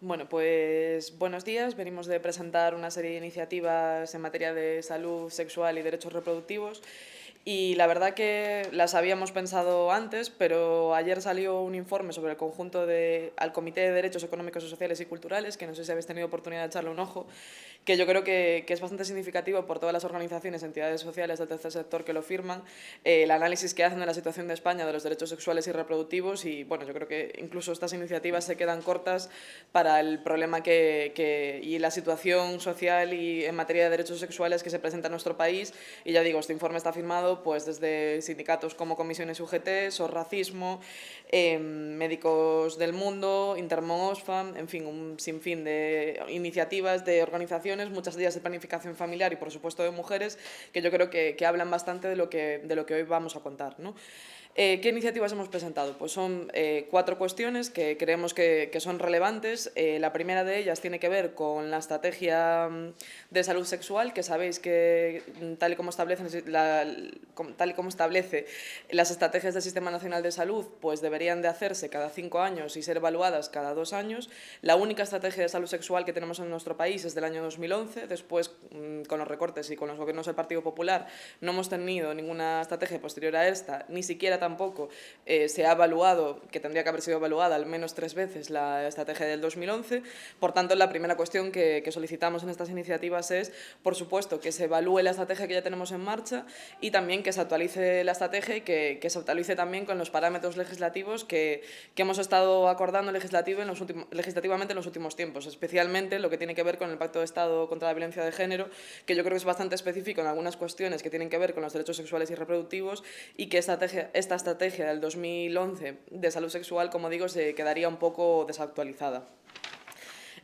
Bueno, pues buenos días. Venimos de presentar una serie de iniciativas en materia de salud sexual y derechos reproductivos y la verdad que las habíamos pensado antes, pero ayer salió un informe sobre el conjunto al Comité de Derechos Económicos, Sociales y Culturales, que no sé si habéis tenido oportunidad de echarle un ojo, que yo creo que es bastante significativo por todas las organizaciones, entidades sociales del tercer sector que lo firman, el análisis que hacen de la situación de España de los derechos sexuales y reproductivos y bueno, yo creo que incluso estas iniciativas se quedan cortas para el problema y la situación social y en materia de derechos sexuales que se presenta en nuestro país. Y ya digo, este informe está firmado pues desde sindicatos como Comisiones UGT, SOS Racismo, Médicos del Mundo, Intermon Oxfam, en fin, un sinfín de iniciativas, de organizaciones, muchas de ellas de planificación familiar y por supuesto de mujeres, que yo creo que hablan bastante de lo que hoy vamos a contar, ¿no? ¿Qué iniciativas hemos presentado? Pues son 4 cuestiones que creemos que son relevantes. La primera de ellas tiene que ver con la estrategia de salud sexual, que sabéis que tal y como establece las estrategias del Sistema Nacional de Salud, pues deberían de hacerse cada 5 años y ser evaluadas cada 2 años. La única estrategia de salud sexual que tenemos en nuestro país es del año 2011. Después, con los recortes y con los gobiernos del Partido Popular, no hemos tenido ninguna estrategia posterior a esta, ni siquiera tampoco se ha evaluado, que tendría que haber sido evaluada al menos 3 veces, la estrategia del 2011. Por tanto, la primera cuestión que solicitamos en estas iniciativas es, por supuesto, que se evalúe la estrategia que ya tenemos en marcha y también que se actualice la estrategia y que se actualice también con los parámetros legislativos que hemos estado acordando legislativamente en los últimos tiempos, especialmente lo que tiene que ver con el Pacto de Estado contra la Violencia de Género, que yo creo que es bastante específico en algunas cuestiones que tienen que ver con los derechos sexuales y reproductivos y que esta estrategia del 2011 de salud sexual, como digo, se quedaría un poco desactualizada.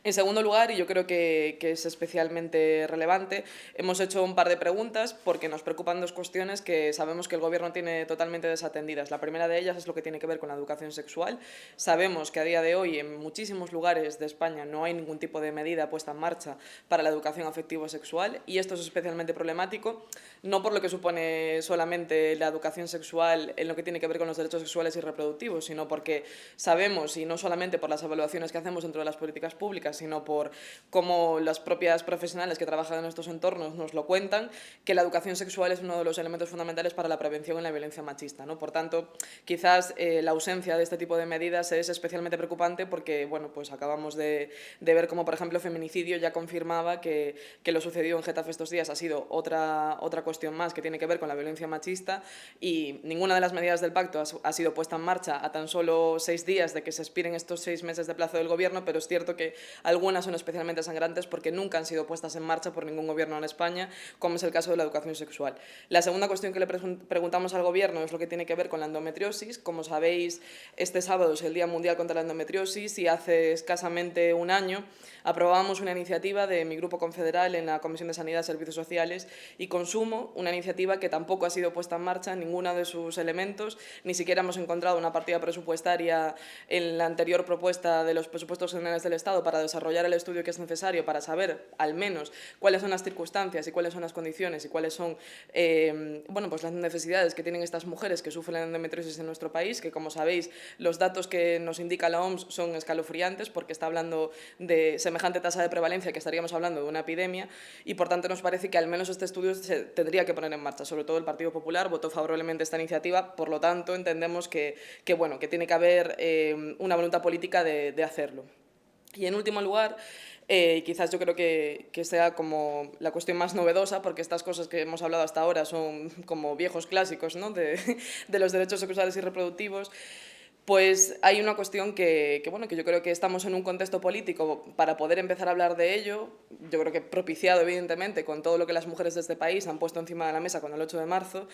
En segundo lugar, y yo creo que es especialmente relevante, hemos hecho un par de preguntas porque nos preocupan 2 cuestiones que sabemos que el Gobierno tiene totalmente desatendidas. La primera de ellas es lo que tiene que ver con la educación sexual. Sabemos que a día de hoy en muchísimos lugares de España no hay ningún tipo de medida puesta en marcha para la educación afectivo-sexual y esto es especialmente problemático, no por lo que supone solamente la educación sexual en lo que tiene que ver con los derechos sexuales y reproductivos, sino porque sabemos, y no solamente por las evaluaciones que hacemos dentro de las políticas públicas, sino por cómo las propias profesionales que trabajan en estos entornos nos lo cuentan, que la educación sexual es uno de los elementos fundamentales para la prevención en la violencia machista, ¿no? Por tanto, quizás la ausencia de este tipo de medidas es especialmente preocupante porque, bueno, pues acabamos de ver cómo, por ejemplo, feminicidio ya confirmaba que lo sucedido en Getafe estos días ha sido otra cuestión más que tiene que ver con la violencia machista y ninguna de las medidas del pacto ha sido puesta en marcha a tan solo 6 días de que se expiren estos 6 meses de plazo del Gobierno, pero es cierto que algunas son especialmente sangrantes porque nunca han sido puestas en marcha por ningún gobierno en España, como es el caso de la educación sexual. La segunda cuestión que le preguntamos al Gobierno es lo que tiene que ver con la endometriosis. Como sabéis, este sábado es el Día Mundial contra la Endometriosis y hace escasamente un año aprobamos una iniciativa de mi grupo confederal en la Comisión de Sanidad, Servicios Sociales y Consumo, una iniciativa que tampoco ha sido puesta en marcha en ninguno de sus elementos, ni siquiera hemos encontrado una partida presupuestaria en la anterior propuesta de los presupuestos generales del Estado para desarrollar el estudio que es necesario para saber al menos cuáles son las circunstancias y cuáles son las condiciones y cuáles son bueno, pues las necesidades que tienen estas mujeres que sufren endometriosis en nuestro país, que como sabéis los datos que nos indica la OMS son escalofriantes porque está hablando de semejante tasa de prevalencia que estaríamos hablando de una epidemia y por tanto nos parece que al menos este estudio se tendría que poner en marcha. Sobre todo el Partido Popular votó favorablemente esta iniciativa, por lo tanto entendemos que tiene que haber una voluntad política de hacerlo. Y en último lugar, quizás yo creo que sea como la cuestión más novedosa, porque estas cosas que hemos hablado hasta ahora son como viejos clásicos, ¿no? de los derechos sexuales y reproductivos. Pues hay una cuestión bueno, que yo creo que estamos en un contexto político para poder empezar a hablar de ello, yo creo que propiciado evidentemente con todo lo que las mujeres de este país han puesto encima de la mesa con el 8 de marzo,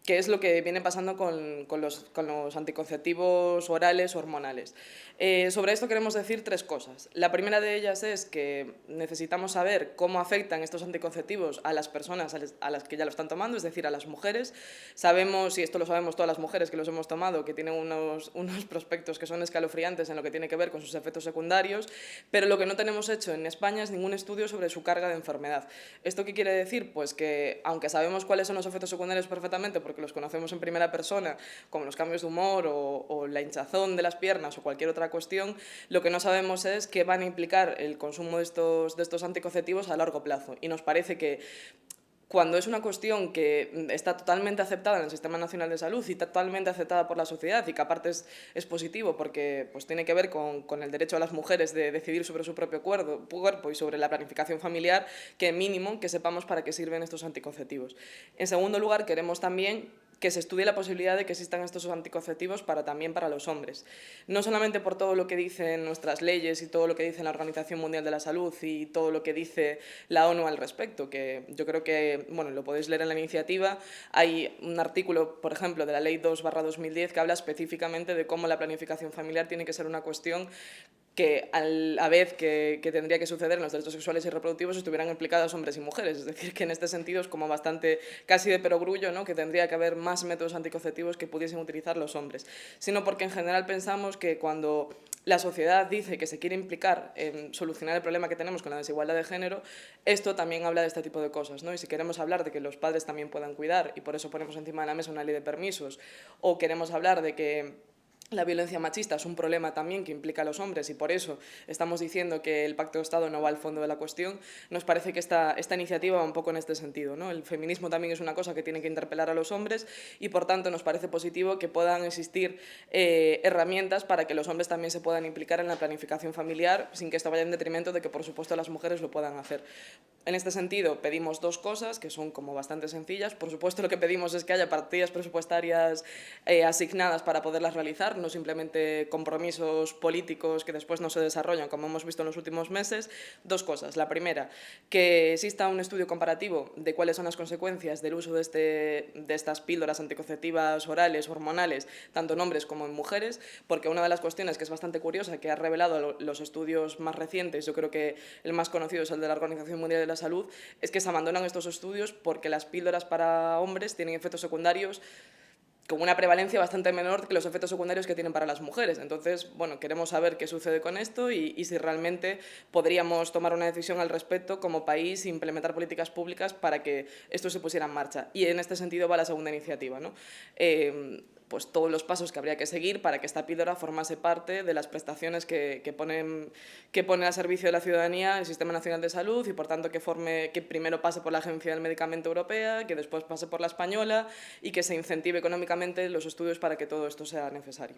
que es lo que viene pasando con los anticonceptivos orales hormonales. Sobre esto queremos decir 3 cosas. La primera de ellas es que necesitamos saber cómo afectan estos anticonceptivos a las personas a las que ya lo están tomando, es decir, a las mujeres. Sabemos, y esto lo sabemos todas las mujeres que los hemos tomado, que tienen unos prospectos que son escalofriantes en lo que tiene que ver con sus efectos secundarios, pero lo que no tenemos hecho en España es ningún estudio sobre su carga de enfermedad. ¿Esto qué quiere decir? Pues que, aunque sabemos cuáles son los efectos secundarios perfectamente, porque porque los conocemos en primera persona, como los cambios de humor o la hinchazón de las piernas o cualquier otra cuestión, lo que no sabemos es qué van a implicar el consumo de estos anticonceptivos a largo plazo. Y nos parece que cuando es una cuestión que está totalmente aceptada en el Sistema Nacional de Salud y totalmente aceptada por la sociedad y que aparte es positivo porque pues, tiene que ver con el derecho a las mujeres de decidir sobre su propio cuerpo y sobre la planificación familiar, que mínimo que sepamos para qué sirven estos anticonceptivos. En segundo lugar, queremos también que se estudie la posibilidad de que existan estos anticonceptivos también para los hombres. No solamente por todo lo que dicen nuestras leyes y todo lo que dice la Organización Mundial de la Salud y todo lo que dice la ONU al respecto, que yo creo que, bueno, lo podéis leer en la iniciativa. Hay un artículo, por ejemplo, de la Ley 2/2010 que habla específicamente de cómo la planificación familiar tiene que ser una cuestión que a la vez que tendría que suceder en los derechos sexuales y reproductivos estuvieran implicados hombres y mujeres. Es decir, que en este sentido es como bastante casi de perogrullo, ¿no?, que tendría que haber más métodos anticonceptivos que pudiesen utilizar los hombres, sino porque en general pensamos que cuando la sociedad dice que se quiere implicar en solucionar el problema que tenemos con la desigualdad de género, esto también habla de este tipo de cosas, ¿no? Y si queremos hablar de que los padres también puedan cuidar, y por eso ponemos encima de la mesa una ley de permisos, o queremos hablar de que la violencia machista es un problema también que implica a los hombres y por eso estamos diciendo que el Pacto de Estado no va al fondo de la cuestión, nos parece que esta iniciativa va un poco en este sentido, ¿no? El feminismo también es una cosa que tiene que interpelar a los hombres y por tanto nos parece positivo que puedan existir herramientas para que los hombres también se puedan implicar en la planificación familiar sin que esto vaya en detrimento de que por supuesto las mujeres lo puedan hacer. En este sentido pedimos dos cosas que son como bastante sencillas. Por supuesto lo que pedimos es que haya partidas presupuestarias asignadas para poderlas realizar, no simplemente compromisos políticos que después no se desarrollan, como hemos visto en los últimos meses. Dos cosas. La primera, que exista un estudio comparativo de cuáles son las consecuencias del uso de estas píldoras anticonceptivas orales, hormonales, tanto en hombres como en mujeres, porque una de las cuestiones que es bastante curiosa, que ha revelado los estudios más recientes, yo creo que el más conocido es el de la Organización Mundial de la Salud, es que se abandonan estos estudios porque las píldoras para hombres tienen efectos secundarios con una prevalencia bastante menor que los efectos secundarios que tienen para las mujeres. Entonces, bueno, queremos saber qué sucede con esto y si realmente podríamos tomar una decisión al respecto como país e implementar políticas públicas para que esto se pusiera en marcha. Y en este sentido va la segunda iniciativa, ¿no? Pues todos los pasos que habría que seguir para que esta píldora formase parte de las prestaciones que pone al servicio de la ciudadanía el Sistema Nacional de Salud y, por tanto, que primero pase por la Agencia del Medicamento Europea, que después pase por la española y que se incentive económicamente los estudios para que todo esto sea necesario.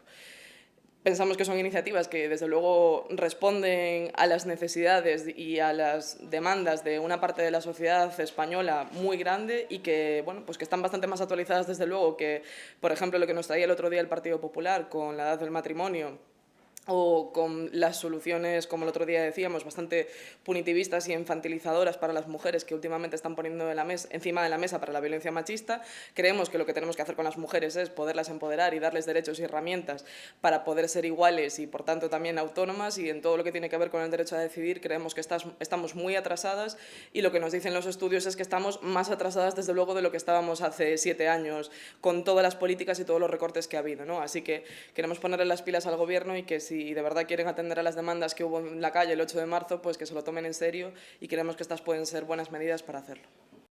Pensamos que son iniciativas que, desde luego, responden a las necesidades y a las demandas de una parte de la sociedad española muy grande y que, bueno, pues que están bastante más actualizadas, desde luego, que, por ejemplo, lo que nos traía el otro día el Partido Popular con la edad del matrimonio o con las soluciones, como el otro día decíamos, bastante punitivistas y infantilizadoras para las mujeres que últimamente están poniendo encima de la mesa para la violencia machista. Creemos que lo que tenemos que hacer con las mujeres es poderlas empoderar y darles derechos y herramientas para poder ser iguales y, por tanto, también autónomas, y en todo lo que tiene que ver con el derecho a decidir creemos que estamos muy atrasadas y lo que nos dicen los estudios es que estamos más atrasadas, desde luego, de lo que estábamos hace 7 años con todas las políticas y todos los recortes que ha habido, ¿no? Así que queremos ponerle las pilas al Gobierno y que si de verdad quieren atender a las demandas que hubo en la calle el 8 de marzo, pues que se lo tomen en serio y creemos que estas pueden ser buenas medidas para hacerlo.